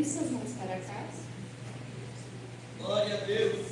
Leve suas mãos para cá. Glória a Deus.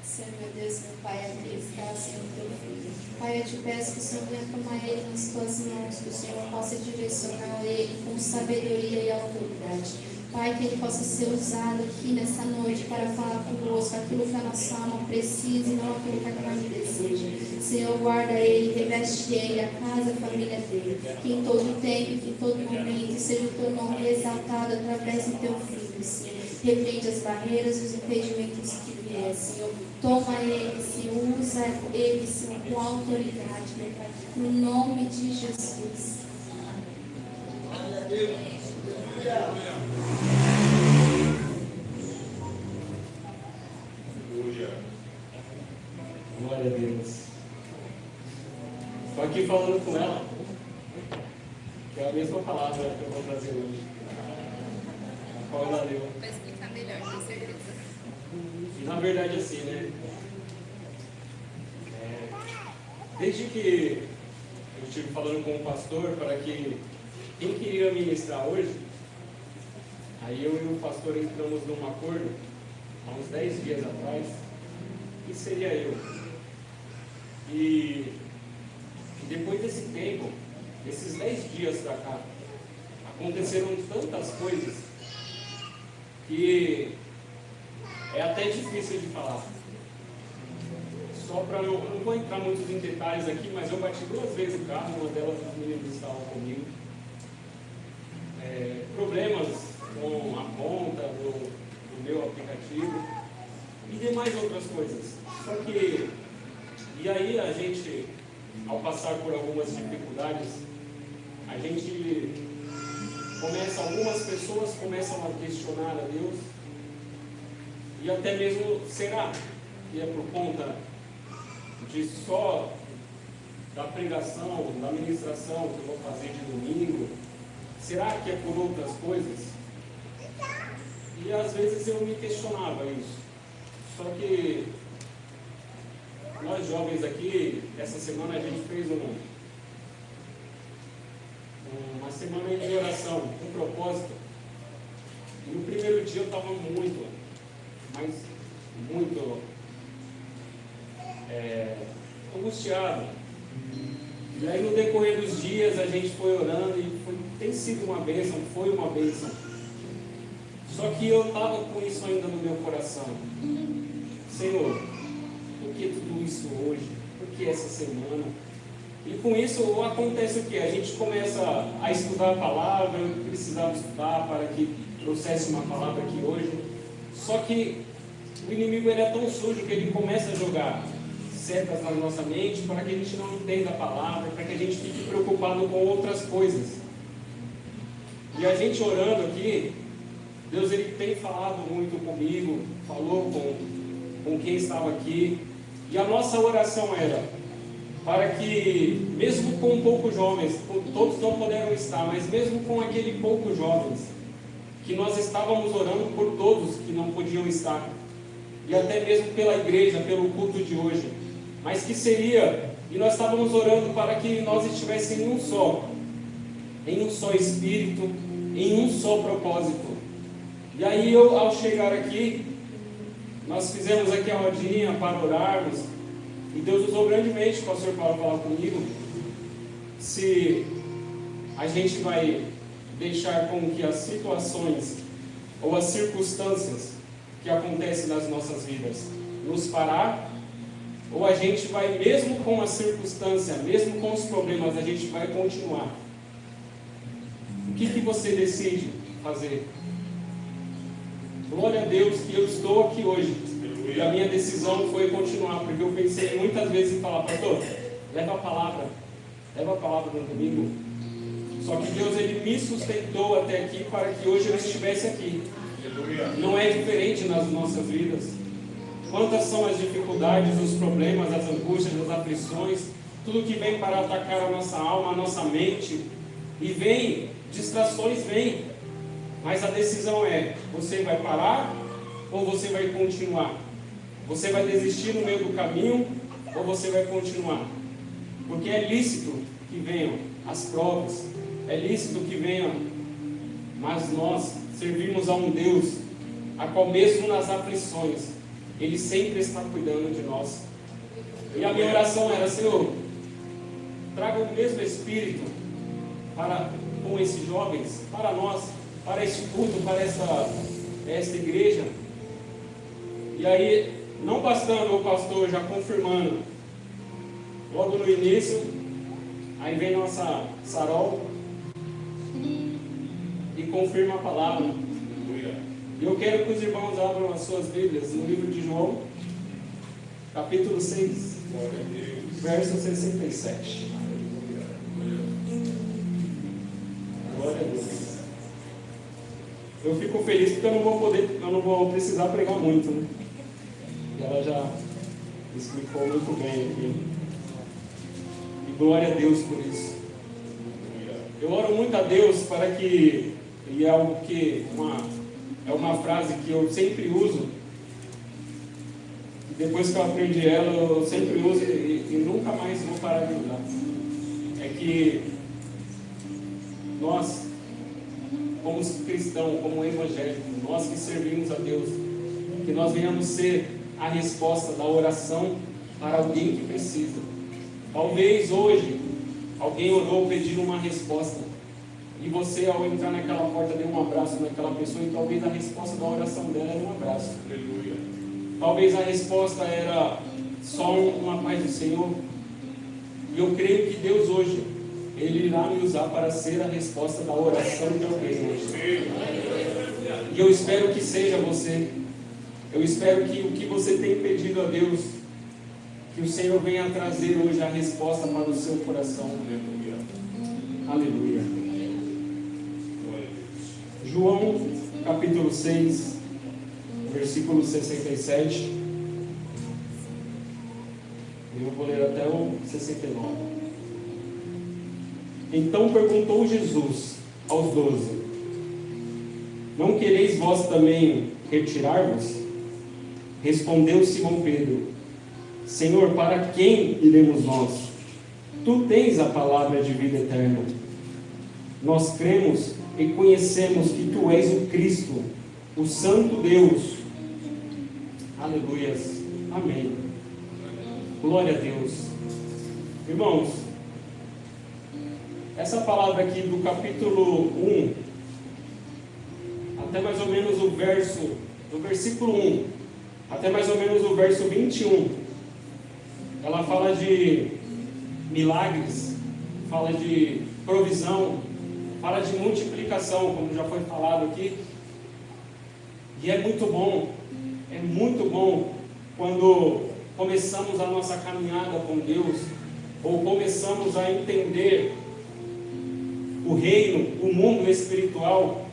Senhor, meu Deus, meu Pai, aqui está, Senhor, teu filho. Pai, eu te peço que o Senhor venha tomar ele nas tuas mãos, que o Senhor possa direcionar ele com sabedoria e autoridade. Pai, que ele possa ser usado aqui nessa noite para falar conosco aquilo que a nossa alma precisa e não aquilo que a carne deseja. Senhor, guarda ele, reveste ele, a casa, a família dele. Que em todo tempo, que em todo momento seja o teu nome exaltado através do teu filho, Senhor. Repreende as barreiras e os impedimentos que vier, Senhor. Toma ele, Senhor. Usa ele, Senhor, com autoridade, meu Pai. No nome de Jesus. Glória a Deus. Glória a Deus. Estou aqui falando com ela, que é a mesma palavra que eu vou trazer hoje. A qual ela deu. Vai explicar melhor, com certeza. E na verdade assim, né? Desde que eu estive falando com o pastor para que quem queria ministrar hoje, aí eu e o pastor entramos num acordo há uns 10 dias atrás, que seria eu. E depois desse tempo, esses 10 dias para cá, aconteceram tantas coisas que é até difícil de falar. Só para não vou entrar muito em detalhes aqui, mas eu bati 2 vezes o carro, uma delas os meninos estavam comigo. Problemas com a conta do meu aplicativo e demais outras coisas. Só que, e aí a gente, ao passar por algumas dificuldades, a gente algumas pessoas começam a questionar a Deus, e até mesmo, será que é por conta de só da pregação, da ministração que eu vou fazer de domingo? Será que é por outras coisas? E às vezes eu me questionava isso. Só que nós jovens aqui, essa semana a gente fez uma semana de oração, com propósito. E no primeiro dia eu estava muito angustiado. E aí no decorrer dos dias a gente foi orando e tem sido uma bênção, foi uma bênção. Só que eu estava com isso ainda no meu coração. Senhor, por que tudo isso hoje? Por que essa semana? E com isso acontece o quê? A gente começa a estudar a palavra, eu precisava estudar para que trouxesse uma palavra aqui hoje. Só que o inimigo ele é tão sujo que ele começa a jogar setas na nossa mente para que a gente não entenda a palavra, para que a gente fique preocupado com outras coisas. E a gente orando aqui, Deus ele tem falado muito comigo, falou com quem estava aqui, e a nossa oração era para que, mesmo com poucos jovens, todos não puderam estar, mas mesmo com aquele poucos jovens, que nós estávamos orando por todos que não podiam estar, e até mesmo pela igreja, pelo culto de hoje, mas que seria, e nós estávamos orando para que nós estivéssemos em um só espírito, em um só propósito. E aí eu, ao chegar aqui, nós fizemos aqui a rodinha para orarmos, e Deus usou grandemente o pastor Paulo falar comigo, se a gente vai deixar com que as situações ou as circunstâncias que acontecem nas nossas vidas nos parar, ou a gente vai, mesmo com a circunstância, mesmo com os problemas, a gente vai continuar. O que você decide fazer? Glória a Deus que eu estou aqui hoje. E a minha decisão foi continuar, porque eu pensei muitas vezes em falar, pastor, leva a palavra no domingo. Só que Deus ele me sustentou até aqui para que hoje eu estivesse aqui. Não é diferente nas nossas vidas. Quantas são as dificuldades, os problemas, as angústias, as aflições, tudo que vem para atacar a nossa alma, a nossa mente, e vem, distrações vêm, mas a decisão é, você vai parar ou você vai continuar? Você vai desistir no meio do caminho ou você vai continuar? Porque é lícito que venham as provas, é lícito que venham mas nós servimos a um Deus a qual mesmo nas aflições Ele sempre está cuidando de nós. E a minha oração era: Senhor, traga o mesmo Espírito com esses jovens, para nós, para este culto, para esta igreja. E aí, não bastando o pastor já confirmando logo no início, aí vem nossa Sarol e confirma a palavra. E eu quero que os irmãos abram as suas Bíblias no livro de João, capítulo 6, verso 67. Glória a Deus. Eu fico feliz porque eu não vou precisar pregar muito, né? E ela já explicou muito bem aqui. E glória a Deus por isso. Eu oro muito a Deus para que, e é algo que é uma frase que eu sempre uso, e depois que eu aprendi ela, eu sempre uso e nunca mais vou parar de usar. É que nós, como cristãos, como evangélicos, nós que servimos a Deus, que nós venhamos ser a resposta da oração para alguém que precisa. Talvez hoje alguém orou pedindo uma resposta, e você, ao entrar naquela porta, deu um abraço naquela pessoa, e talvez a resposta da oração dela era um abraço. Aleluia. Talvez a resposta era só uma paz do Senhor. E eu creio que Deus hoje, Ele irá me usar para ser a resposta da oração de alguém hoje. E eu espero que seja você. Eu espero que o que você tem pedido a Deus, que o Senhor venha trazer hoje a resposta para o seu coração. Aleluia. João, capítulo 6, versículo 67. Eu vou ler até o 69. Então perguntou Jesus aos 12: Não quereis vós também retirar-vos? Respondeu Simão Pedro: Senhor, para quem iremos nós? Tu tens a palavra de vida eterna. Nós cremos e conhecemos que Tu és o Cristo, o Santo Deus. Aleluias. Amém. Glória a Deus. Irmãos, essa palavra aqui do capítulo 1, até mais ou menos o versículo 1, até mais ou menos o verso 21, ela fala de milagres, fala de provisão, fala de multiplicação, como já foi falado aqui. E é muito bom quando começamos a nossa caminhada com Deus, ou começamos a entender o reino, o mundo espiritual,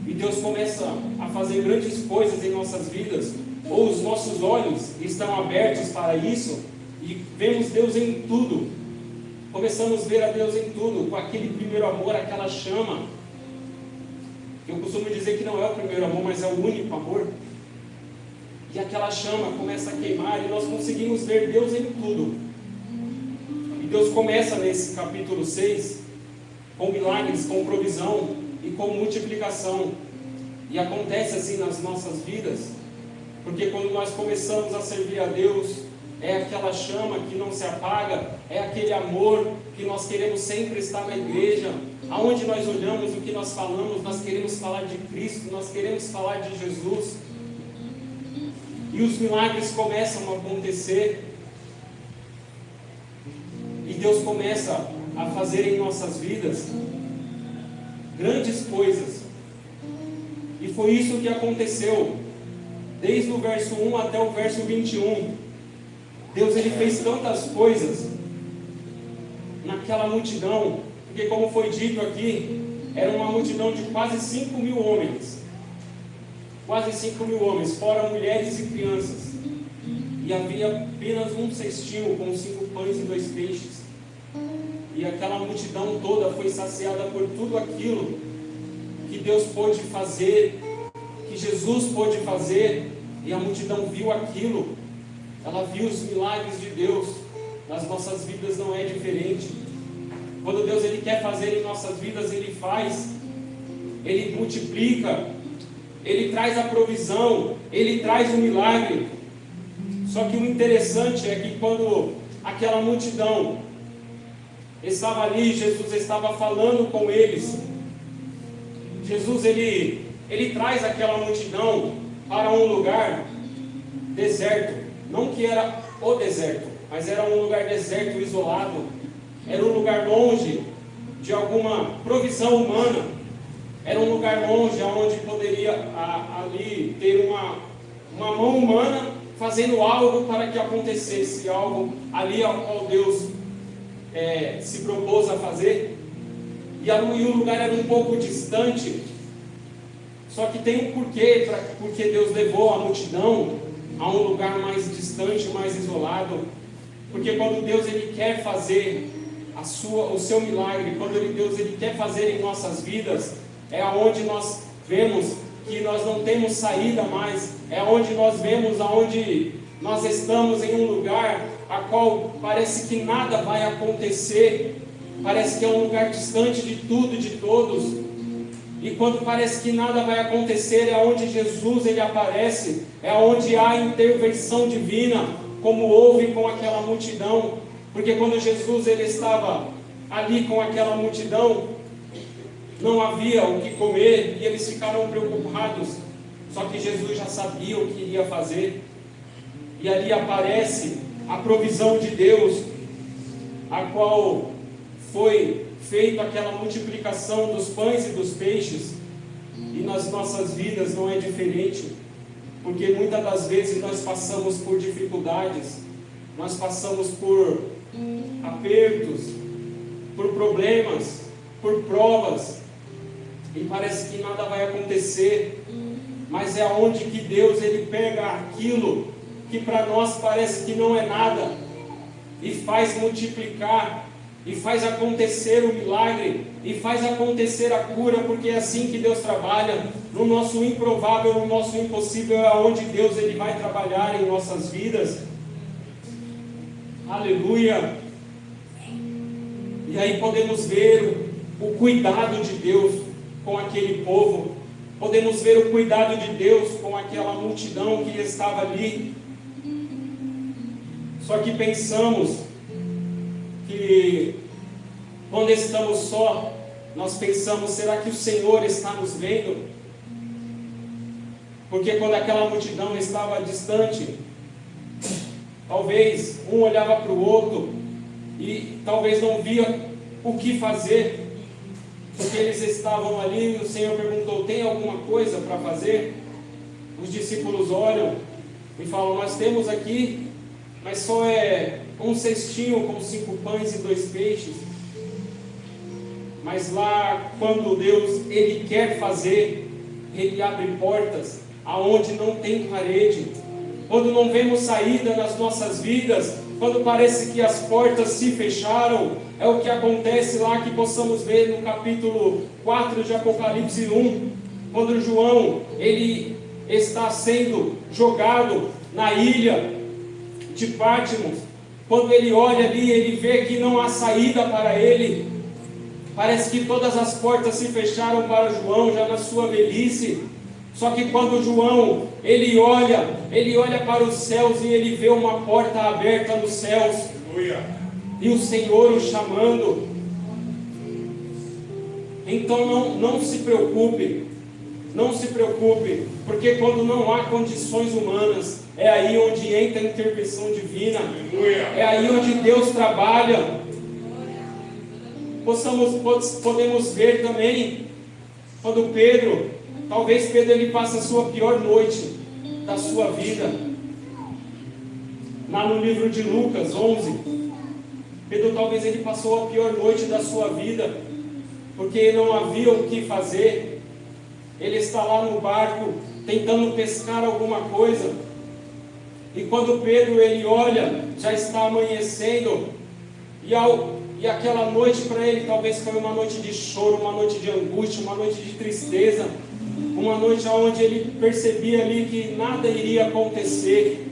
e Deus começa a fazer grandes coisas em nossas vidas, ou os nossos olhos estão abertos para isso, e vemos Deus em tudo. Começamos a ver a Deus em tudo, com aquele primeiro amor, aquela chama. Eu costumo dizer que não é o primeiro amor, mas é o único amor. E aquela chama começa a queimar, e nós conseguimos ver Deus em tudo. E Deus começa nesse capítulo 6, com milagres, com provisão e com multiplicação. E acontece assim nas nossas vidas, porque quando nós começamos a servir a Deus, é aquela chama que não se apaga, é aquele amor que nós queremos sempre estar na igreja. Aonde nós olhamos, o que nós falamos, nós queremos falar de Cristo, nós queremos falar de Jesus. E os milagres começam a acontecer, e Deus começa a fazer em nossas vidas grandes coisas. E foi isso que aconteceu, desde o verso 1 até o verso 21. Deus, Ele fez tantas coisas naquela multidão, porque como foi dito aqui, era uma multidão de quase 5.000 homens. Quase 5.000 homens, fora mulheres e crianças. E havia apenas um cestinho com 5 pães e 2 peixes. E aquela multidão toda foi saciada por tudo aquilo que Deus pôde fazer, que Jesus pôde fazer. E a multidão viu aquilo. Ela viu os milagres de Deus. Nas nossas vidas não é diferente. Quando Deus Ele quer fazer em nossas vidas, Ele faz. Ele multiplica, Ele traz a provisão, Ele traz o milagre. Só que o interessante é que quando aquela multidão estava ali, Jesus estava falando com eles. Jesus, ele traz aquela multidão para um lugar deserto. Não que era o deserto, mas era um lugar deserto, isolado. Era um lugar longe de alguma provisão humana. Era um lugar longe onde poderia ali ter uma mão humana fazendo algo para que acontecesse algo ali ao qual Deus se propôs a fazer. E o lugar era um pouco distante. Só que tem um porquê, porque Deus levou a multidão a um lugar mais distante, mais isolado. Porque quando Deus ele quer fazer o seu milagre, quando Deus ele quer fazer em nossas vidas, é aonde nós vemos que nós não temos saída mais, é onde nós vemos aonde nós estamos em um lugar a qual parece que nada vai acontecer, parece que é um lugar distante de tudo e de todos. E quando parece que nada vai acontecer, é onde Jesus ele aparece, é onde há intervenção divina, como houve com aquela multidão. Porque quando Jesus ele estava ali com aquela multidão, não havia o que comer e eles ficaram preocupados. Só que Jesus já sabia o que iria fazer. E ali aparece a provisão de Deus, a qual foi feita aquela multiplicação dos pães e dos peixes. E nas nossas vidas não é diferente. Porque muitas das vezes nós passamos por dificuldades, nós passamos por apertos, por problemas, por provas, e parece que nada vai acontecer, mas é onde que Deus ele pega aquilo que para nós parece que não é nada, e faz multiplicar, e faz acontecer o milagre, e faz acontecer a cura, porque é assim que Deus trabalha. No nosso improvável, no nosso impossível, é onde Deus ele vai trabalhar em nossas vidas. Aleluia! E aí podemos ver o cuidado de Deus com aquele povo, podemos ver o cuidado de Deus com aquela multidão que estava ali. Só que pensamos que quando estamos só, nós pensamos, será que o Senhor está nos vendo? Porque quando aquela multidão estava distante, talvez um olhava para o outro e talvez não via o que fazer, porque eles estavam ali e o Senhor perguntou, tem alguma coisa para fazer? Os discípulos olham e falam, nós temos aqui, mas só é um cestinho com 5 pães e 2 peixes. Mas lá, quando Deus ele quer fazer, Ele abre portas aonde não tem parede. Quando não vemos saída nas nossas vidas, quando parece que as portas se fecharam, é o que acontece lá que possamos ver no capítulo 4 de Apocalipse 1, quando João ele está sendo jogado na ilha de Patmos. Quando ele olha ali, ele vê que não há saída para ele. Parece que todas as portas se fecharam para João, já na sua velhice. Só que quando João, ele olha para os céus e ele vê uma porta aberta nos céus. E o Senhor o chamando. Então não se preocupe. Não se preocupe. Porque quando não há condições humanas, é aí onde entra a intervenção divina. É aí onde Deus trabalha. Podemos ver também quando talvez Pedro ele passa a sua pior noite da sua vida. Lá no livro de Lucas 11, Pedro talvez ele passou a pior noite da sua vida, porque não havia o que fazer. Ele está lá no barco tentando pescar alguma coisa, e quando Pedro ele olha, já está amanhecendo, e aquela noite para ele talvez foi uma noite de choro, uma noite de angústia, uma noite de tristeza, uma noite onde ele percebia ali que nada iria acontecer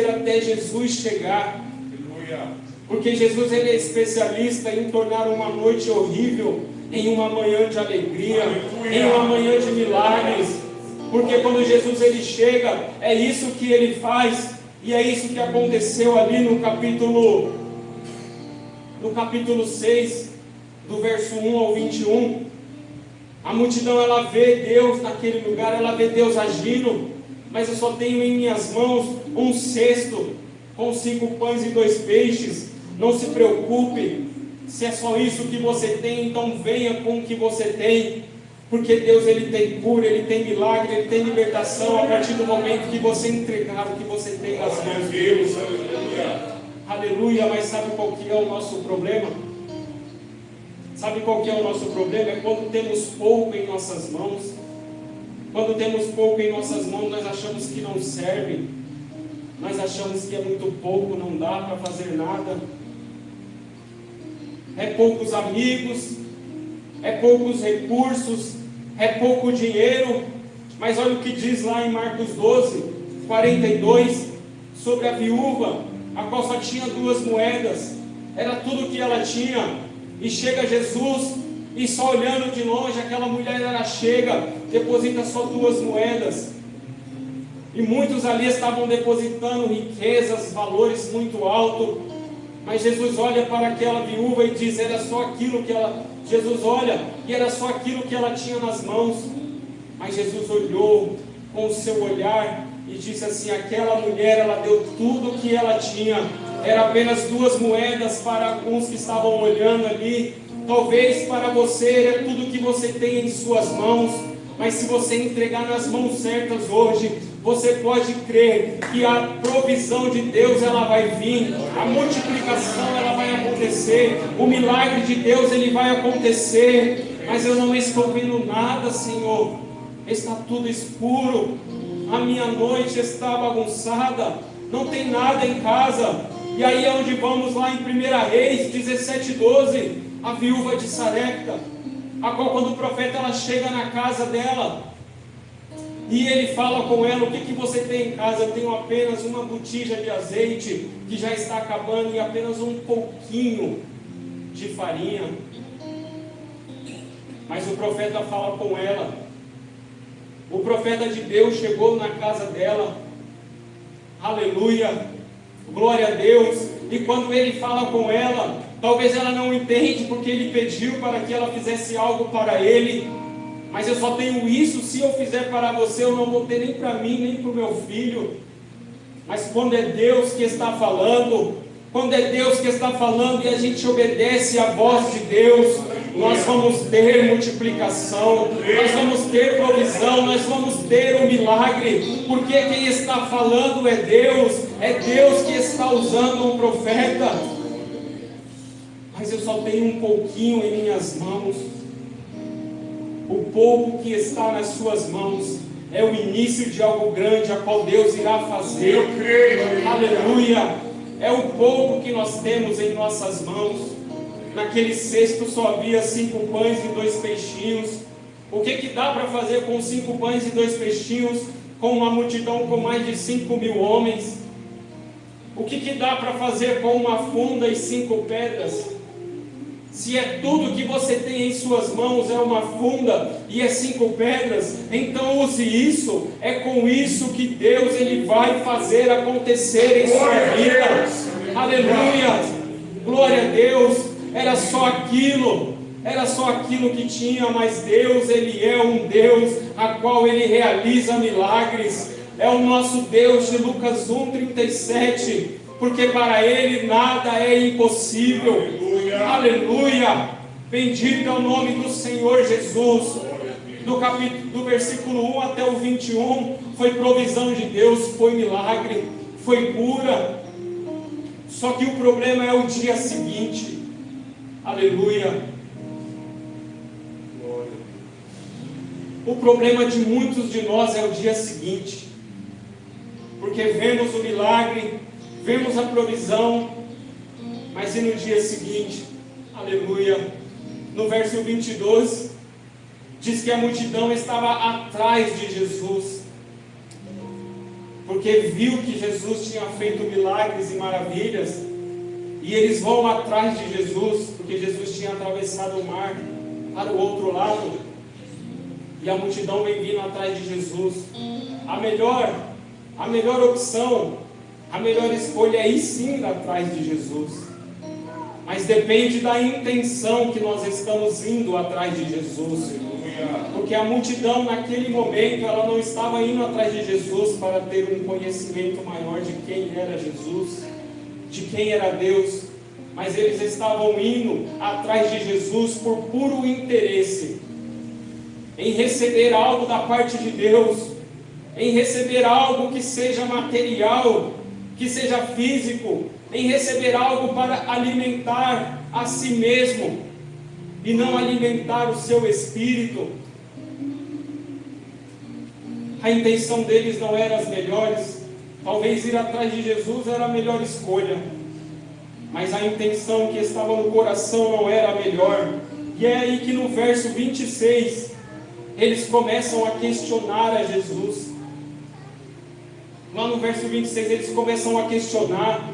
até Jesus chegar. Porque Jesus ele é especialista em tornar uma noite horrível em uma manhã de alegria, em uma manhã de milagres. Porque quando Jesus ele chega, é isso que ele faz, e é isso que aconteceu ali no capítulo 6, do verso 1 ao 21. A multidão ela vê Deus naquele lugar, ela vê Deus agindo, mas eu só tenho em minhas mãos um cesto com 5 pães e 2 peixes. Não se preocupe, se é só isso que você tem, então venha com o que você tem, porque Deus ele tem cura, ele tem milagre, ele tem libertação a partir do momento que você entregar o que você tem nas mãos dele. Aleluia. Mas sabe qual que é o nosso problema? Sabe qual que é o nosso problema? É quando temos pouco em nossas mãos. Quando temos pouco em nossas mãos, nós achamos que não serve, nós achamos que é muito pouco, não dá para fazer nada. É poucos amigos, é poucos recursos, é pouco dinheiro. Mas olha o que diz lá em Marcos 12, 42, sobre a viúva, a qual só tinha 2 moedas, era tudo que ela tinha. E chega Jesus, e só olhando de longe, aquela mulher ela chega, deposita só 2 moedas. E muitos ali estavam depositando riquezas, valores muito altos. Mas Jesus olha para aquela viúva e diz, era só aquilo que ela... Jesus olha e era só aquilo que ela tinha nas mãos. Mas Jesus olhou com o seu olhar e disse assim, aquela mulher, ela deu tudo o que ela tinha. Era apenas 2 moedas para alguns que estavam olhando ali. Talvez para você é tudo que você tem em suas mãos. Mas se você entregar nas mãos certas hoje, você pode crer que a provisão de Deus ela vai vir, a multiplicação ela vai acontecer, o milagre de Deus ele vai acontecer. Mas eu não estou vendo nada, Senhor, está tudo escuro, a minha noite está bagunçada, não tem nada em casa. E aí é onde vamos lá em 1 Reis 17:12, a viúva de Sarepta, a qual quando o profeta ela chega na casa dela, e ele fala com ela, o que você tem em casa? Eu tenho apenas uma botija de azeite, que já está acabando, e apenas um pouquinho de farinha. Mas o profeta fala com ela, o profeta de Deus chegou na casa dela, aleluia, glória a Deus, e quando ele fala com ela, talvez ela não entende, porque ele pediu para que ela fizesse algo para ele. Mas eu só tenho isso, se eu fizer para você, eu não vou ter nem para mim, nem para o meu filho. Mas quando é Deus que está falando, e a gente obedece à voz de Deus, nós vamos ter multiplicação, nós vamos ter provisão, nós vamos ter um milagre, porque quem está falando é Deus que está usando um profeta. Mas eu só tenho um pouquinho em minhas mãos. O pouco que está nas suas mãos é o início de algo grande, a qual Deus irá fazer. Eu creio. Aleluia. É o pouco que nós temos em nossas mãos. Naquele cesto só havia 5 pães e 2 peixinhos. O que dá para fazer com 5 pães e 2 peixinhos, com uma multidão com mais de 5.000 homens? O que dá para fazer com uma funda e 5 pedras? Se é tudo que você tem em suas mãos, é uma funda e é 5 pedras, então use isso. É com isso que Deus ele vai fazer acontecer em sua vida. Aleluia, glória a Deus. Era só aquilo que tinha, mas Deus ele é um Deus a qual ele realiza milagres. É o nosso Deus de Lucas 1:37, porque para ele nada é impossível. Aleluia, bendito é o nome do Senhor Jesus. Do versículo 1 até o 21, foi provisão de Deus, foi milagre, foi cura. Só que o problema é o dia seguinte. Aleluia. O problema de muitos de nós é o dia seguinte, porque vemos o milagre, vemos a provisão, mas e no dia seguinte? Aleluia. No verso 22, diz que a multidão estava atrás de Jesus, porque viu que Jesus tinha feito milagres e maravilhas, e eles vão atrás de Jesus, porque Jesus tinha atravessado o mar. para o outro lado. E a multidão vem vindo atrás de Jesus. A melhor opção, a melhor escolha é ir sim atrás de Jesus. Mas depende da intenção que nós estamos indo atrás de Jesus. Porque a multidão naquele momento, ela não estava indo atrás de Jesus para ter um conhecimento maior de quem era Jesus, de quem era Deus. Mas eles estavam indo atrás de Jesus por puro interesse em receber algo da parte de Deus, em receber algo que seja material, que seja físico, em receber algo para alimentar a si mesmo e não alimentar o seu espírito. A intenção deles não era as melhores. Talvez ir atrás de Jesus era a melhor escolha, mas a intenção que estava no coração não era a melhor. E é aí que no verso 26 eles começam a questionar a Jesus. Lá no verso 26 eles começam a questionar: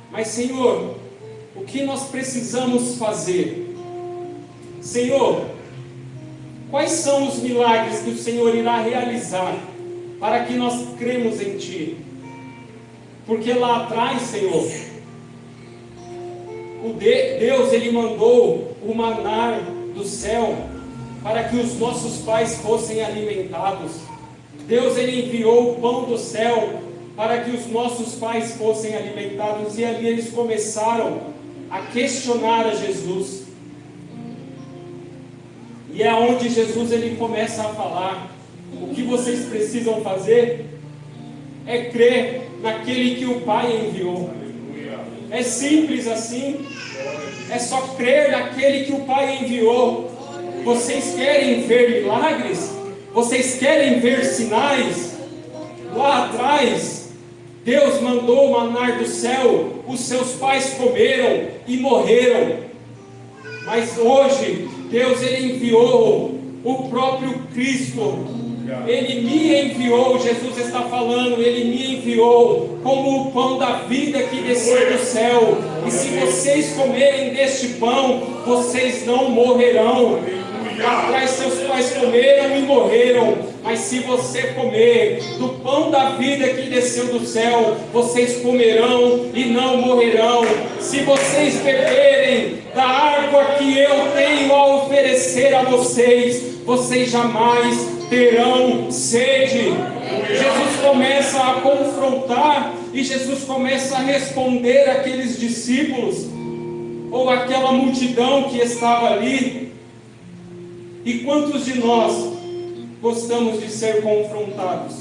mas Senhor, o que nós precisamos fazer? Senhor, quais são os milagres que o Senhor irá realizar para que nós cremos em Ti? Porque lá atrás, Senhor, Deus Ele mandou o maná do céu para que os nossos pais fossem alimentados. Deus Ele enviou o pão do céu para que os nossos pais fossem alimentados. E ali eles começaram a questionar a Jesus. E é onde Jesus Ele começa a falar: o que vocês precisam fazer é crer naquele que o Pai enviou. É simples assim. É só crer naquele que o Pai enviou. Vocês querem ver milagres? Vocês querem ver sinais? Lá atrás, Deus mandou o maná do céu, os seus pais comeram e morreram. Mas hoje, Deus Ele enviou o próprio Cristo. Ele me enviou, Jesus está falando, Ele me enviou como o pão da vida que desceu do céu. E se vocês comerem deste pão, vocês não morrerão. Lá atrás seus pais comeram e morreram, mas se você comer do pão da vida que desceu do céu, vocês comerão e não morrerão. Se vocês beberem da água que eu tenho a oferecer a vocês, vocês jamais terão sede. Jesus começa a confrontar e Jesus começa a responder àqueles discípulos ou àquela multidão que estava ali. E quantos de nós gostamos de ser confrontados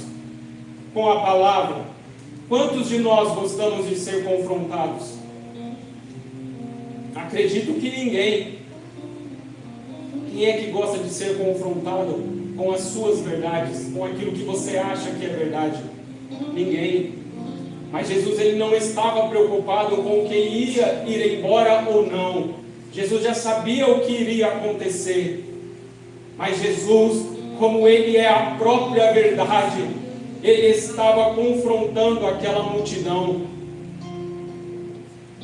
com a palavra? Quantos de nós gostamos de ser confrontados? Acredito que ninguém. Quem é que gosta de ser confrontado com as suas verdades, com aquilo que você acha que é verdade? Ninguém. Mas Jesus Ele não estava preocupado com quem ia ir embora ou não. Jesus já sabia o que iria acontecer. Mas Jesus, como Ele é a própria verdade, Ele estava confrontando aquela multidão.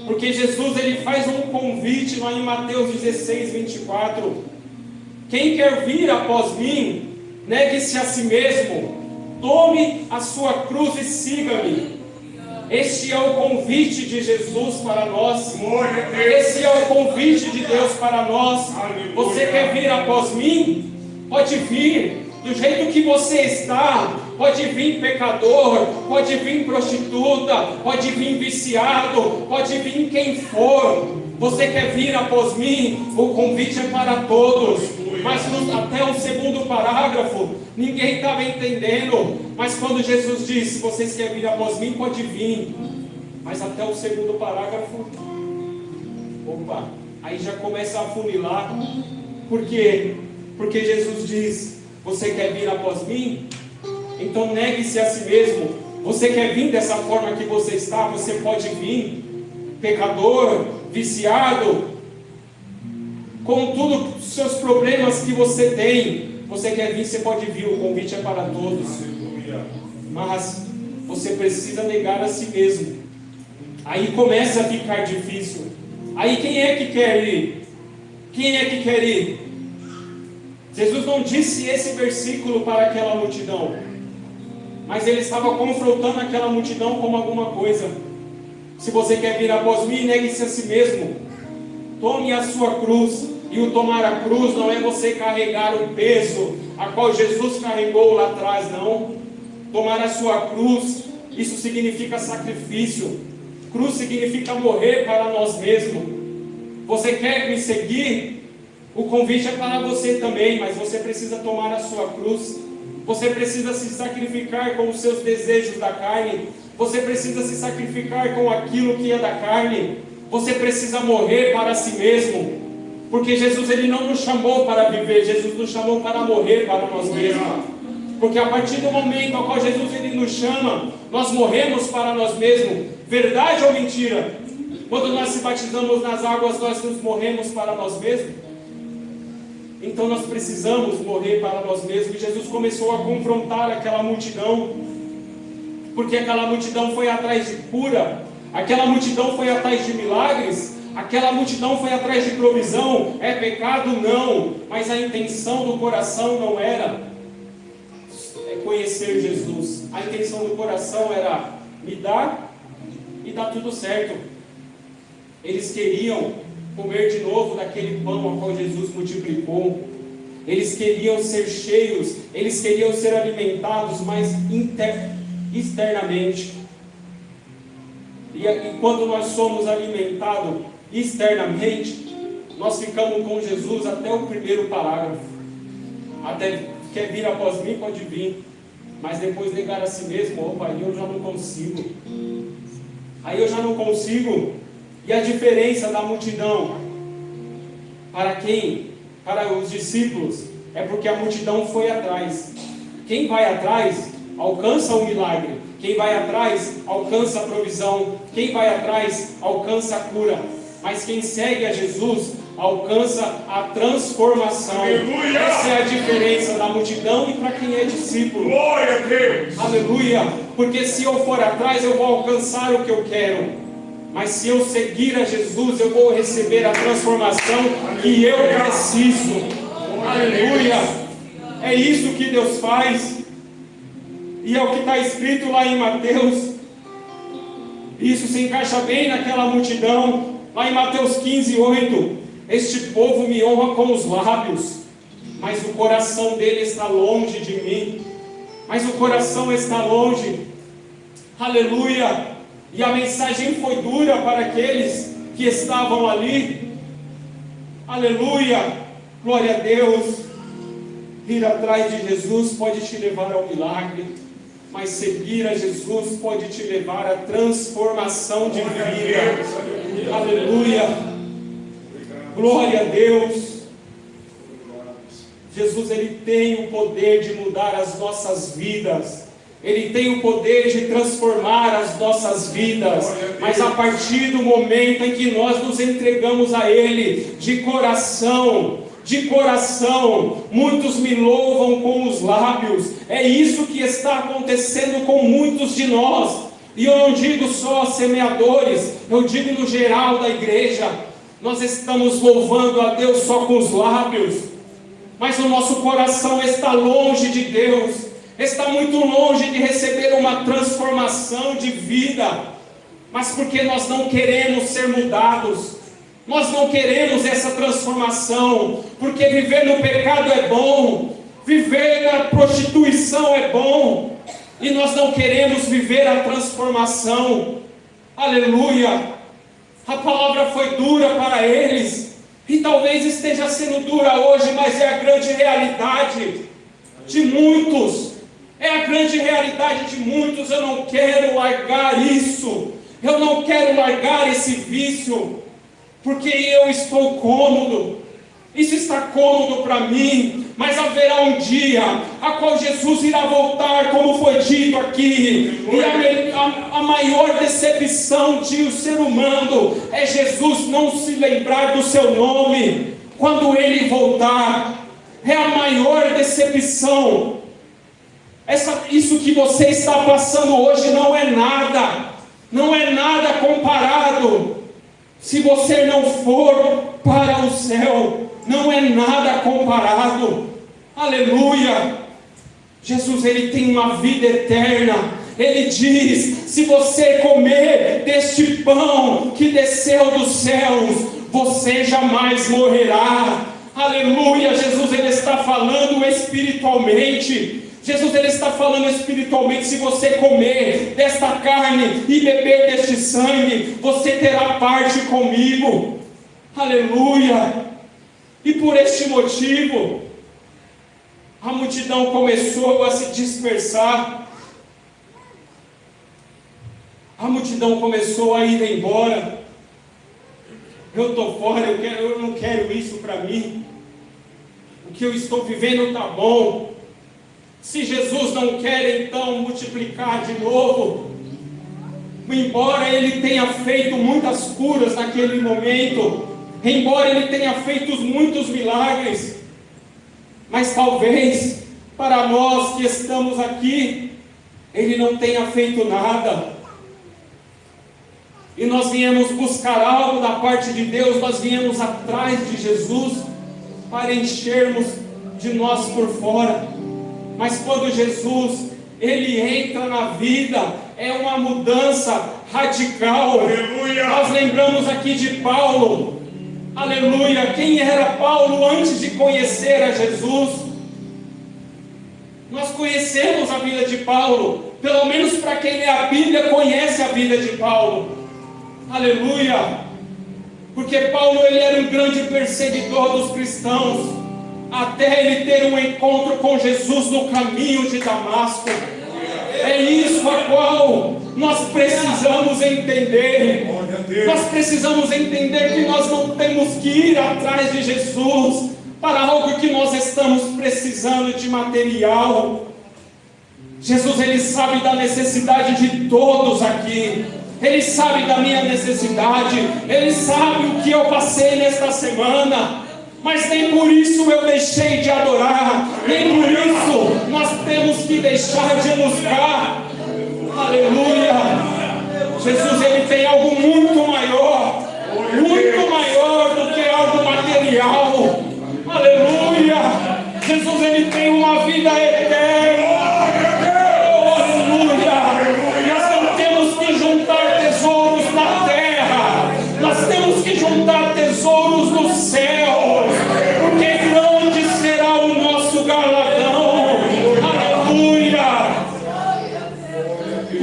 Porque Jesus Ele faz um convite lá em Mateus 16, 24. Quem quer vir após mim, negue-se a si mesmo, tome a sua cruz e siga-me. Este é o convite de Jesus para nós. Esse é o convite de Deus para nós. Você quer vir após mim? Pode vir do jeito que você está. Pode vir pecador, pode vir prostituta, pode vir viciado, pode vir quem for. Você quer vir após mim? O convite é para todos. Mas até o segundo parágrafo, ninguém estava entendendo. Mas quando Jesus disse: vocês querem vir após mim? Pode vir. Mas até o segundo parágrafo, opa, aí já começa a afunilar. Por quê? Porque Jesus diz: você quer vir após mim? Então negue-se a si mesmo. Você quer vir dessa forma que você está? Você pode vir. Pecador, viciado, com todos os seus problemas que você tem. Você quer vir, você pode vir. O convite é para todos. Mas você precisa negar a si mesmo. Aí começa a ficar difícil. Aí quem é que quer ir? Quem é que quer ir? Jesus não disse esse versículo para aquela multidão, mas ele estava confrontando aquela multidão com alguma coisa. Se você quer vir após mim, negue-se a si mesmo, tome a sua cruz. E o tomar a cruz não é você carregar o peso a qual Jesus carregou lá atrás, não. Tomar a sua cruz, isso significa sacrifício. Cruz significa morrer para nós mesmos. Você quer me seguir? O convite é para você também, mas você precisa tomar a sua cruz. Você precisa se sacrificar com os seus desejos da carne. Você precisa se sacrificar com aquilo que é da carne. Você precisa morrer para si mesmo. Porque Jesus ele não nos chamou para viver, Jesus nos chamou para morrer para nós mesmos. Porque a partir do momento ao qual Jesus ele nos chama, nós morremos para nós mesmos. Verdade ou mentira? Quando nós se batizamos nas águas, nós nos morremos para nós mesmos. Então nós precisamos morrer para nós mesmos. E Jesus começou a confrontar aquela multidão, porque aquela multidão foi atrás de cura, aquela multidão foi atrás de milagres, aquela multidão foi atrás de provisão. É pecado? Não, mas a intenção do coração não era conhecer Jesus. A intenção do coração era me dar e dar tudo certo. Eles queriam comer de novo daquele pão ao qual Jesus multiplicou. Eles queriam ser cheios, eles queriam ser alimentados, mas externamente. E quando nós somos alimentados externamente, nós ficamos com Jesus até o primeiro parágrafo. Até quer vir após mim, pode vir, mas depois negar a si mesmo, opa, aí eu já não consigo. Aí eu já não consigo. E a diferença da multidão para quem? Para os discípulos, é porque a multidão foi atrás. Quem vai atrás alcança o milagre. Quem vai atrás alcança a provisão. Quem vai atrás alcança a cura. Mas quem segue a Jesus alcança a transformação. Aleluia! Essa é a diferença da multidão e para quem é discípulo. Glória a Deus! Aleluia! Porque se eu for atrás, eu vou alcançar o que eu quero. Mas se eu seguir a Jesus, eu vou receber a transformação que eu preciso. Aleluia! É isso que Deus faz. E é o que está escrito lá em Mateus. Isso se encaixa bem naquela multidão. Lá em Mateus 15:8. Este povo me honra com os lábios, mas o coração dele está longe de mim. Mas o coração está longe. Aleluia! E a mensagem foi dura para aqueles que estavam ali. Aleluia! Glória a Deus! Ir atrás de Jesus pode te levar ao milagre, mas seguir a Jesus pode te levar à transformação de vida. Aleluia! Glória a Deus! Jesus ele tem o poder de mudar as nossas vidas. Ele tem o poder de transformar as nossas vidas, mas a partir do momento em que nós nos entregamos a Ele, de coração, muitos me louvam com os lábios, é isso que está acontecendo com muitos de nós, e eu não digo só semeadores, eu digo no geral da igreja, nós estamos louvando a Deus só com os lábios, mas o nosso coração está longe de Deus, está muito longe de receber uma transformação de vida, mas porque nós não queremos ser mudados, nós não queremos essa transformação, porque viver no pecado é bom, viver na prostituição é bom, e nós não queremos viver a transformação. Aleluia! A palavra foi dura para eles, e talvez esteja sendo dura hoje, mas é a grande realidade de muitos. É a grande realidade de muitos. Eu não quero largar isso. Eu não quero largar esse vício. Porque eu estou cômodo. Isso está cômodo para mim. Mas haverá um dia a qual Jesus irá voltar, como foi dito aqui. E a maior decepção de um ser humano é Jesus não se lembrar do seu nome quando Ele voltar. É a maior decepção. Isso que você está passando hoje não é nada comparado, se você não for para o céu não é nada comparado. Aleluia! Jesus, Ele tem uma vida eterna. Ele diz: se você comer deste pão que desceu dos céus, você jamais morrerá. Aleluia! Jesus, Ele está falando espiritualmente. Jesus, Ele está falando espiritualmente: se você comer desta carne e beber deste sangue, você terá parte comigo. Aleluia! E por este motivo, a multidão começou a se dispersar. A multidão começou a ir embora. Eu estou fora, eu não quero isso para mim. O que eu estou vivendo está bom. Se Jesus não quer, então, multiplicar de novo. Embora Ele tenha feito muitas curas naquele momento, embora Ele tenha feito muitos milagres, mas talvez para nós que estamos aqui, Ele não tenha feito nada. E nós viemos buscar algo da parte de Deus, nós viemos atrás de Jesus para enchermos de nós por fora. Mas quando Jesus, Ele entra na vida, é uma mudança radical. Aleluia! Nós lembramos aqui de Paulo. Aleluia! Quem era Paulo antes de conhecer a Jesus? Nós conhecemos a vida de Paulo. Pelo menos para quem lê a Bíblia, conhece a vida de Paulo. Aleluia! Porque Paulo, ele era um grande perseguidor dos cristãos, até ele ter um encontro com Jesus no caminho de Damasco. É isso a qual nós precisamos entender. Nós precisamos entender que nós não temos que ir atrás de Jesus para algo que nós estamos precisando de material. Jesus, Ele sabe da necessidade de todos aqui. Ele sabe da minha necessidade. Ele sabe o que eu passei nesta semana. Mas nem por isso eu deixei de adorar. Nem por isso nós temos que deixar de buscar. Aleluia! Jesus, Ele tem algo muito maior do que algo material. Aleluia! Jesus, Ele tem uma vida eterna. Oh, aleluia! Nós não temos que juntar tesouros na terra. Nós temos que juntar tesouros no céu. Porque grande será o nosso galardão. Aleluia!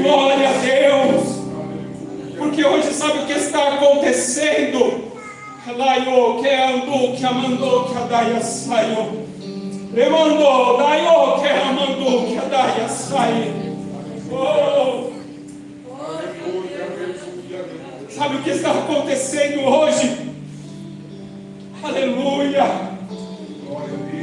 Glória a Deus! Porque hoje sabe o que está acontecendo? Laio que andou, que amandou, que adaia saiu. Remandou, daio que amandou, que adaia saiu. Oh! Sabe o que está acontecendo hoje? Aleluia!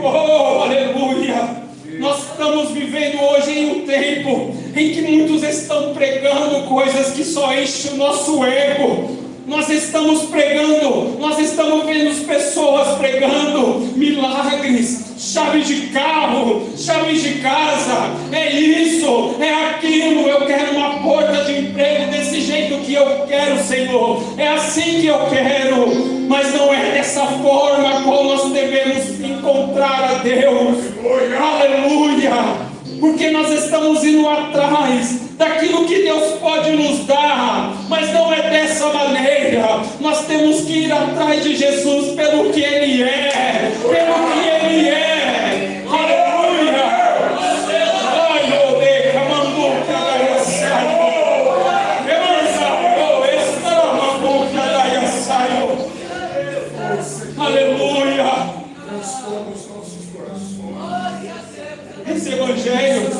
Oh, aleluia! Nós estamos vivendo hoje em um tempo em que muitos estão pregando coisas que só enchem o nosso ego. Nós estamos pregando, nós estamos vendo pessoas pregando milagres, chaves de carro, chaves de casa, é isso, é aquilo. Eu quero uma porta de emprego desse jeito que eu quero, Senhor, é assim que eu quero, mas não é dessa forma como nós devemos encontrar a Deus. Aleluia! Porque nós estamos indo atrás daquilo que Deus pode nos dar, mas não é dessa maneira. Nós temos que ir atrás de Jesus pelo que Ele é, pelo que Ele é. Aleluia! Aleluia! Esse evangelho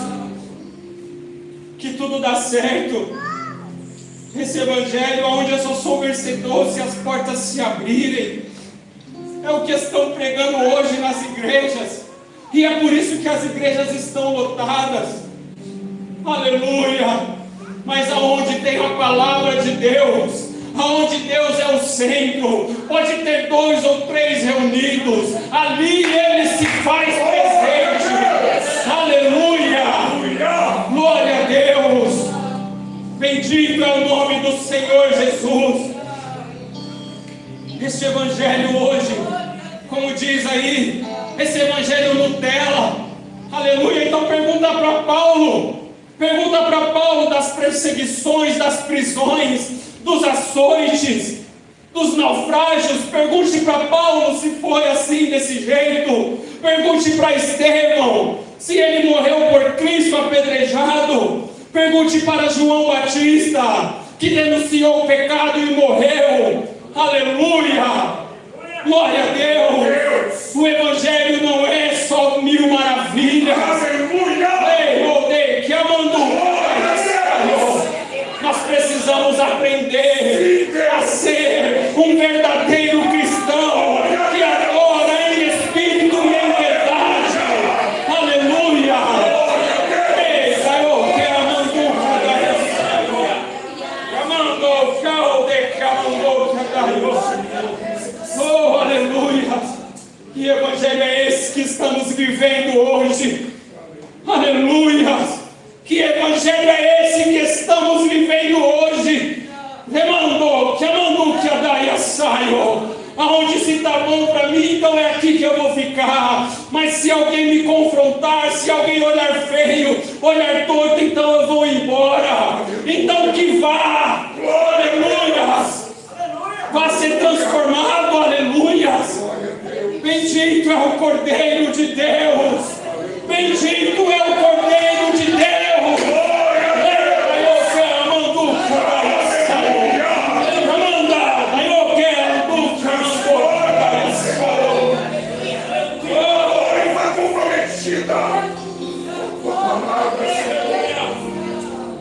que tudo dá certo, esse evangelho onde eu só sou vencedor se as portas se abrirem, é o que estão pregando hoje nas igrejas, e é por isso que as igrejas estão lotadas. Aleluia! Mas aonde tem a palavra de Deus, aonde Deus é o centro, pode ter 2 ou 3 reunidos, ali Ele se faz presente. Aleluia! Glória a Deus! Bendito é o nome do Senhor Jesus. Este evangelho hoje, como diz aí, esse evangelho Nutella, aleluia. Então pergunta para Paulo das perseguições, das prisões, dos açoites, dos naufrágios. Pergunte para Paulo se foi assim, desse jeito. Pergunte para Estevão se ele morreu por Cristo apedrejado. Pergunte para João Batista, que denunciou o pecado e morreu. Aleluia! Glória a Deus! O evangelho não é só mil maravilhas. Ei, que amando. Nós precisamos aprender a ser um verdadeiro cristão que adora em espírito e em verdade. Aleluia! Ei, Senhor, que amando. Oh, aleluia! Que evangelho é esse que estamos vivendo hoje? Aleluia! Que evangelho é esse que estamos vivendo hoje? Aonde se está bom para mim, então é aqui que eu vou ficar. Mas se alguém me confrontar, se alguém olhar feio, olhar torto, então eu vou embora. Então que vá, aleluia, vá ser transformado, aleluia. Bendito é o Cordeiro de Deus, bendito é o Cordeiro de Deus.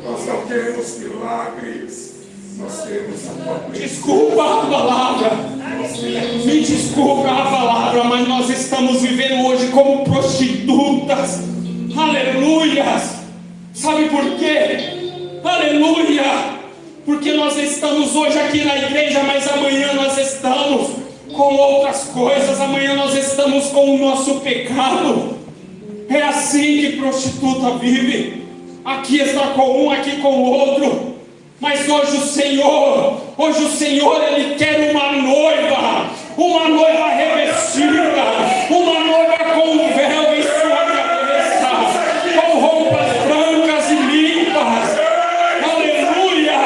Nós não queremos milagres, nós queremos a tua presença. Desculpa a palavra, me desculpa a palavra, mas nós estamos vivendo hoje como prostitutas. Aleluias! Sabe por quê? Aleluia! Porque nós estamos hoje aqui na igreja, mas amanhã nós estamos com outras coisas, amanhã nós estamos com o nosso pecado. É assim que prostituta vive. Aqui está com um, aqui com o outro. Mas hoje o Senhor, Ele quer uma noiva revestida, uma noiva com um véu em sua cabeça, com roupas brancas e limpas. Aleluia!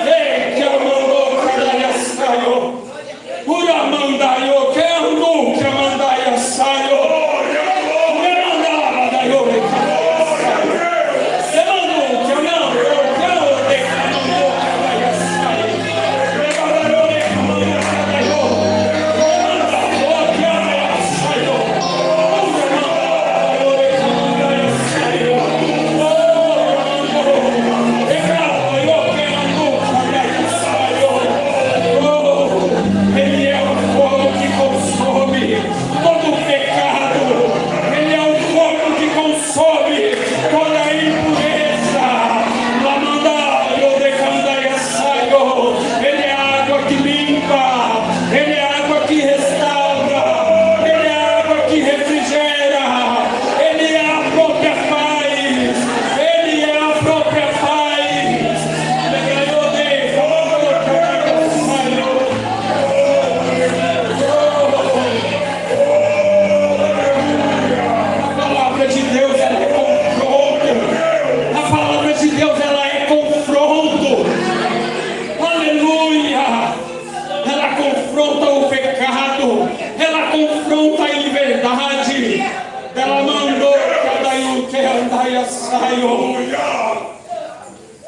Ei, que amandou, que saiu. Uramandaio, que andou, que amandaia saiu.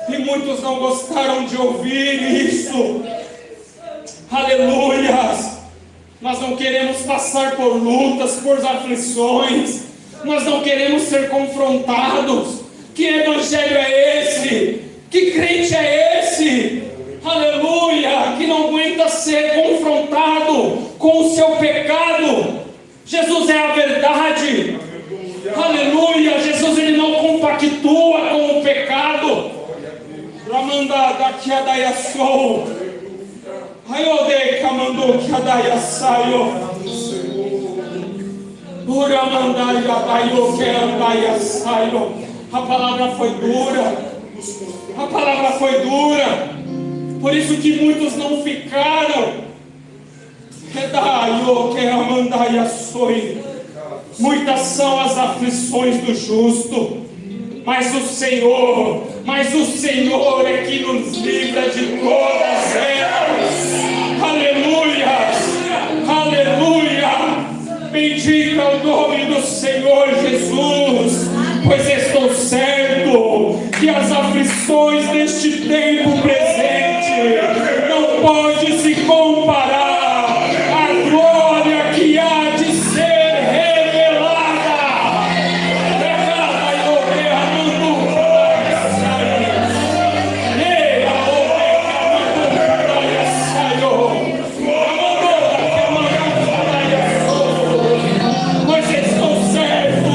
E muitos não gostaram de ouvir isso. Aleluias! Nós não queremos passar por lutas, por aflições. Nós não queremos ser confrontados. Que evangelho é esse? Que crente é esse? Aleluia! Que não aguenta ser confrontado com o seu pecado. Jesus é a verdade. Aleluia! Jesus, Ele não compactua com o pecado. Ramanda daqui a daia sou. Ayode kamando que a daia saio. Uramanda ya daio que a daia saio. A palavra foi dura. A palavra foi dura. Por isso que muitos não ficaram. Muitas são as aflições do justo, mas o Senhor é que nos livra de todas elas. Aleluia, aleluia. Bendito é o nome do Senhor Jesus, pois estou certo que as aflições deste tempo presente não pode se comparar à glória que há de ser revelada. Pois estou certo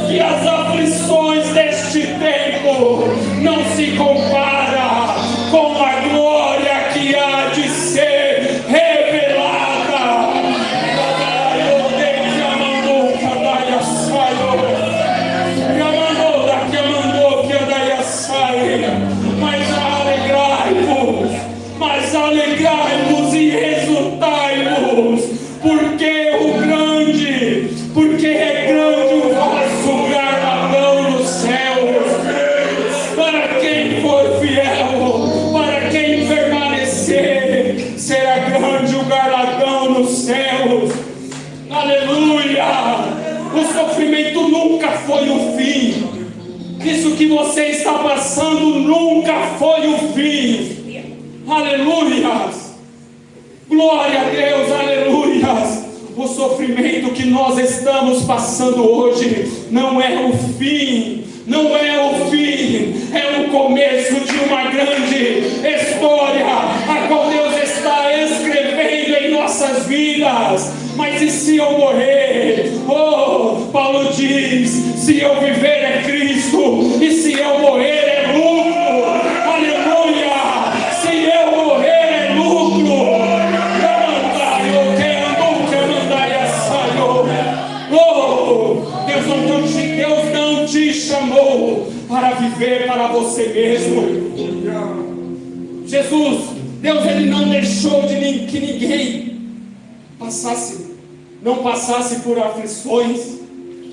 que as aflições deste tempo não se compara com a glória que há de ser revelada. Mas alegrai-vos e exultai-vos, porque é grande o vosso galardão nos céus. Para quem for fiel, para quem permanecer, será grande o galardão nos céus. Aleluia! O sofrimento nunca foi o fim. Isso que você está passando nunca foi o fim. Aleluias! Glória a Deus, aleluias! O sofrimento que nós estamos passando hoje não é o fim, não é o fim, é o começo de uma grande história, a qual Deus está escrevendo em nossas vidas. Mas e se eu morrer? Oh, Paulo diz: se eu viver é Cristo, e se eu morrer é lucro. Aleluia! Se eu morrer é lucro. Oh, Deus não te chamou para viver para você mesmo. Jesus, Deus, Ele não deixou que ninguém não passasse por aflições.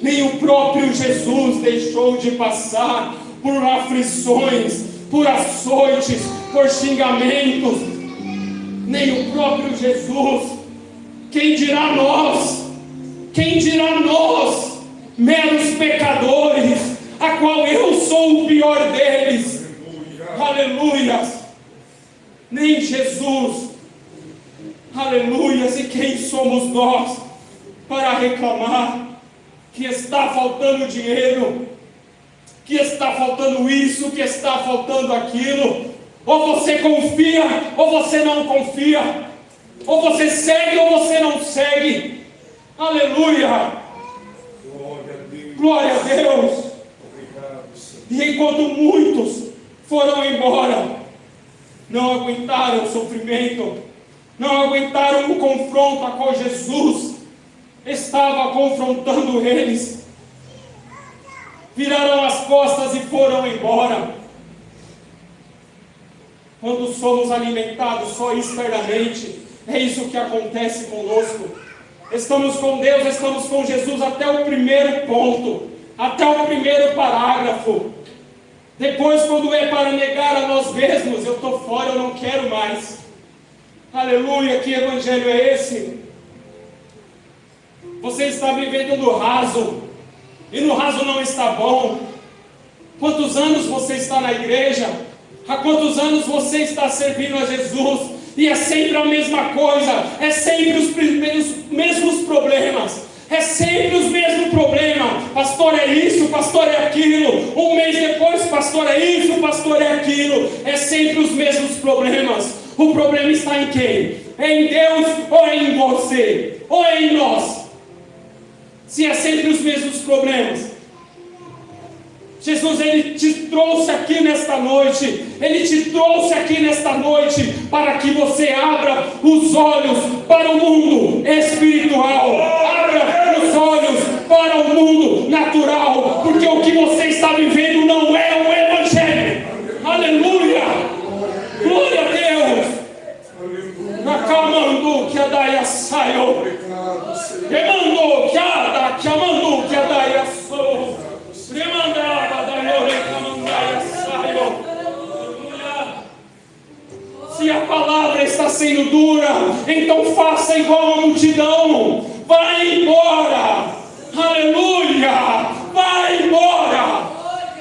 Nem o próprio Jesus deixou de passar por aflições, por açoites, por xingamentos. Nem o próprio Jesus. Quem dirá nós? Quem dirá nós, meros pecadores, a qual eu sou o pior deles? Aleluia! Nem Jesus. Aleluia! E quem somos nós para reclamar que está faltando dinheiro, que está faltando isso, que está faltando aquilo? Ou você confia, ou você não confia, ou você segue, ou você não segue. Aleluia! Glória a Deus! E enquanto muitos foram embora, não aguentaram o sofrimento, não aguentaram o confronto a qual Jesus estava confrontando eles, viraram as costas e foram embora. Quando somos alimentados só externamente, é isso que acontece conosco. Estamos com Deus, estamos com Jesus até o primeiro ponto, até o primeiro parágrafo. Depois, quando é para negar a nós mesmos, eu estou fora, eu não quero mais. Aleluia, que evangelho é esse? Você está vivendo no raso, e no raso não está bom. Quantos anos você está na igreja? Há quantos anos você está servindo a Jesus? E é sempre a mesma coisa, é sempre os mesmos problemas, é sempre os mesmos problemas. Pastor é isso, pastor é aquilo. Um mês depois, pastor é isso, pastor é aquilo. É sempre os mesmos problemas. O problema está em quem? É em Deus ou é em você? Ou é em nós? Se é sempre os mesmos problemas. Jesus, Ele te trouxe aqui nesta noite, Ele te trouxe aqui nesta noite para que você abra os olhos para o mundo espiritual, abra os olhos para o mundo natural, porque o que você está vivendo não é o Evangelho. Aleluia! Glória a Deus! Nacamandu que a daia saiu. sendo dura, então faça igual a multidão. Vai embora. Aleluia. Vai embora.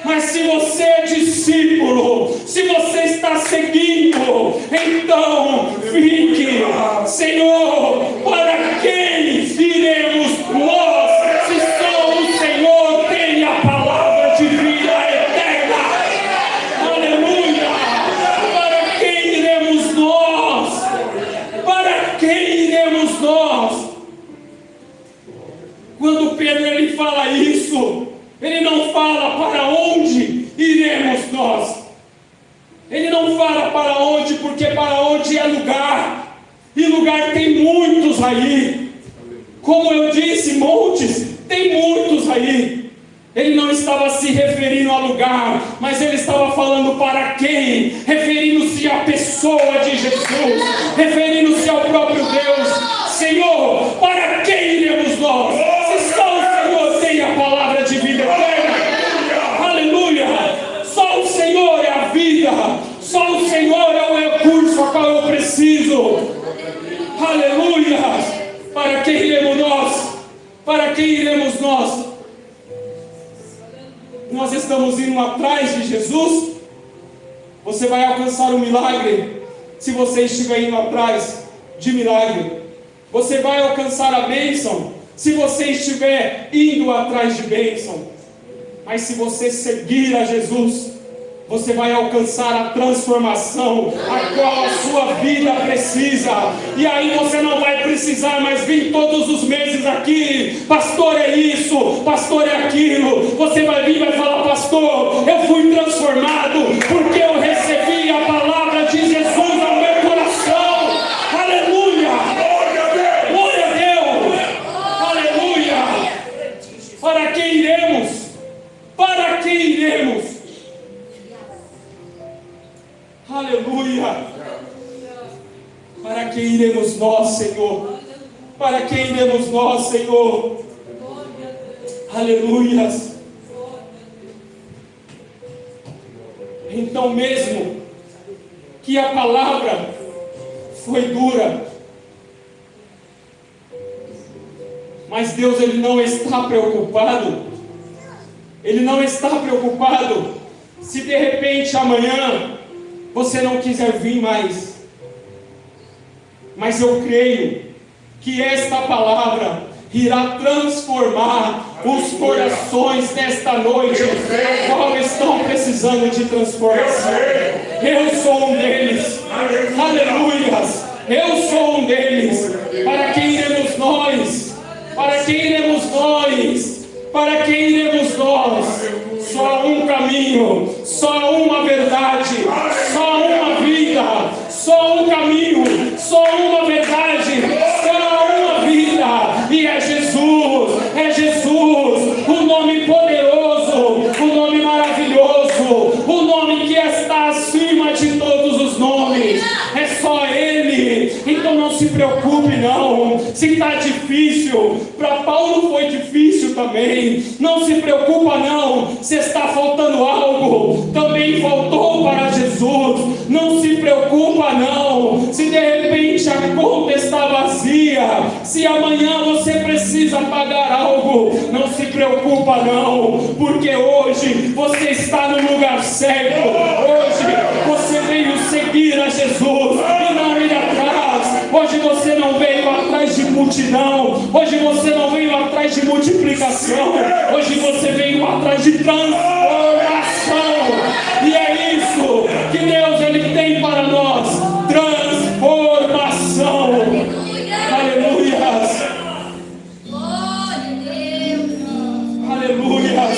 Mas se você é discípulo, se você está seguindo, então fique. Senhor, para quem iremos nós, se só o Senhor tem a palavra de vida eterna? Aleluia! Para quem iremos nós? Para quem iremos nós? Quando Pedro ele fala isso, ele não fala para onde iremos nós. Ele não fala para onde, porque para onde é lugar. E lugar tem muitos aí. Como eu disse, montes, tem muitos aí. Ele não estava se referindo a lugar, mas ele estava falando para quem? Referindo-se à pessoa de Jesus, referindo-se ao próprio Deus. Senhor, para quem iremos nós? Se só o Senhor tem a palavra de vida eterna. Aleluia! Só o Senhor é a vida. Só o Senhor é o recurso a qual eu preciso. Aleluia! Para quem iremos nós? Para quem iremos nós? Nós estamos indo atrás de Jesus. Você vai alcançar um milagre se você estiver indo atrás de milagre. Você vai alcançar a bênção se você estiver indo atrás de bênção. Mas se você seguir a Jesus, você vai alcançar a transformação a qual a sua vida precisa. E aí você não vai precisar mais vir todos os meses aqui. Pastor é isso, pastor é aquilo. Você vai vir e vai falar: pastor, eu fui transformado porque eu recebi a palavra de Jesus ao meu coração. Aleluia! Glória a Deus! Aleluia! Para quem iremos? Para quem iremos? Aleluia! Para quem iremos nós, Senhor? Para quem iremos nós, Senhor? Aleluia! Então, mesmo que a palavra foi dura, mas Deus ele não está preocupado. Ele não está preocupado se de repente amanhã você não quiser vir mais. Mas eu creio que esta palavra irá transformar os corações nesta noite, qual estão precisando de transformação. Eu sou um deles. Aleluias. Eu sou um deles. Para quem iremos nós? Para quem iremos nós? Para quem iremos nós? Só um caminho, só uma verdade, só uma vida, só um caminho, só uma verdade, só uma vida. E é Jesus, o nome poderoso, o nome maravilhoso, o nome que está acima de todos os nomes. É só Ele. Então não se preocupe não, se está difícil. Para Paulo foi difícil também. Não se preocupa não, se está faltando algo, também faltou para Jesus. Não se preocupa não, se de repente a conta está vazia, se amanhã você precisa pagar algo. Não se preocupa não, porque hoje você está no lugar certo. Hoje você veio seguir a Jesus e não ir atrás. Hoje você não veio atrás de multidão. Hoje você não veio atrás de multiplicação. Hoje você veio atrás de transformação. E é isso que Deus ele tem para nós. Transformação. Aleluia. Aleluia.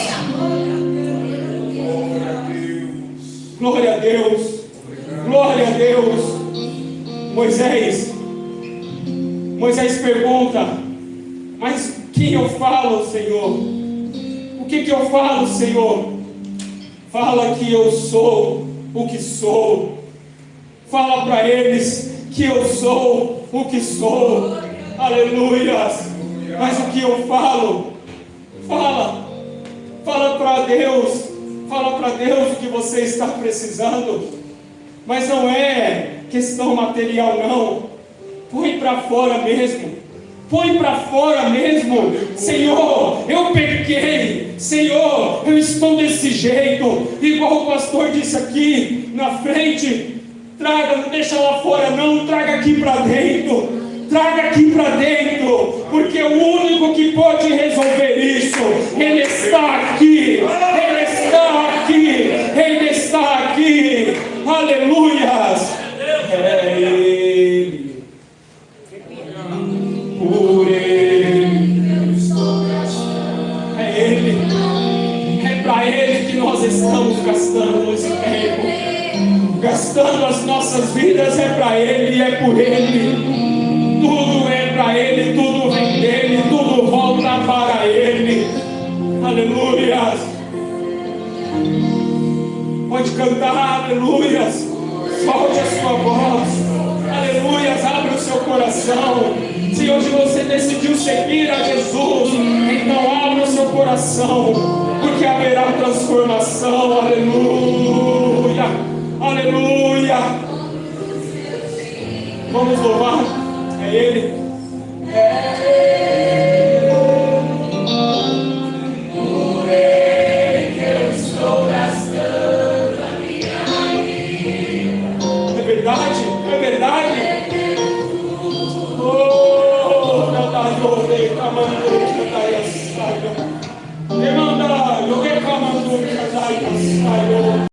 Glória a Deus. Glória a Deus. Moisés pergunta: mas quem eu falo, Senhor? O que eu falo, Senhor? Fala que eu sou o que sou. Fala para eles que eu sou o que sou. Aleluia. Mas o que eu falo? Fala para Deus. Fala para Deus o que você está precisando. Mas não é questão material, não. Põe para fora mesmo. Põe para fora mesmo. Senhor, eu pequei. Senhor, eu estou desse jeito. Igual o pastor disse aqui na frente. Traga, não deixa lá fora não. Traga aqui para dentro. Traga aqui para dentro. Porque o único que pode resolver isso, Ele está aqui. Ele está aqui. Ele está aqui. Aleluias. É Ele. Por Ele. É Ele. É para Ele que nós estamos gastando esse tempo. Gastando as nossas vidas é para Ele e é por Ele. Tudo é para Ele, tudo vem dEle, tudo volta para Ele. Aleluias. Pode cantar, aleluias. Solte a sua voz. Aleluias, abre o seu coração. Se hoje você decidiu seguir a Jesus, então abra o seu coração, porque haverá transformação. Aleluia. Aleluia. Vamos louvar. É Ele. Por Ele que eu estou gastando a minha vida. É verdade? É verdade? Oh, Catayo, Decamando, Cataya, Saio. Demanda, eu reclamando, Cataya, Saio.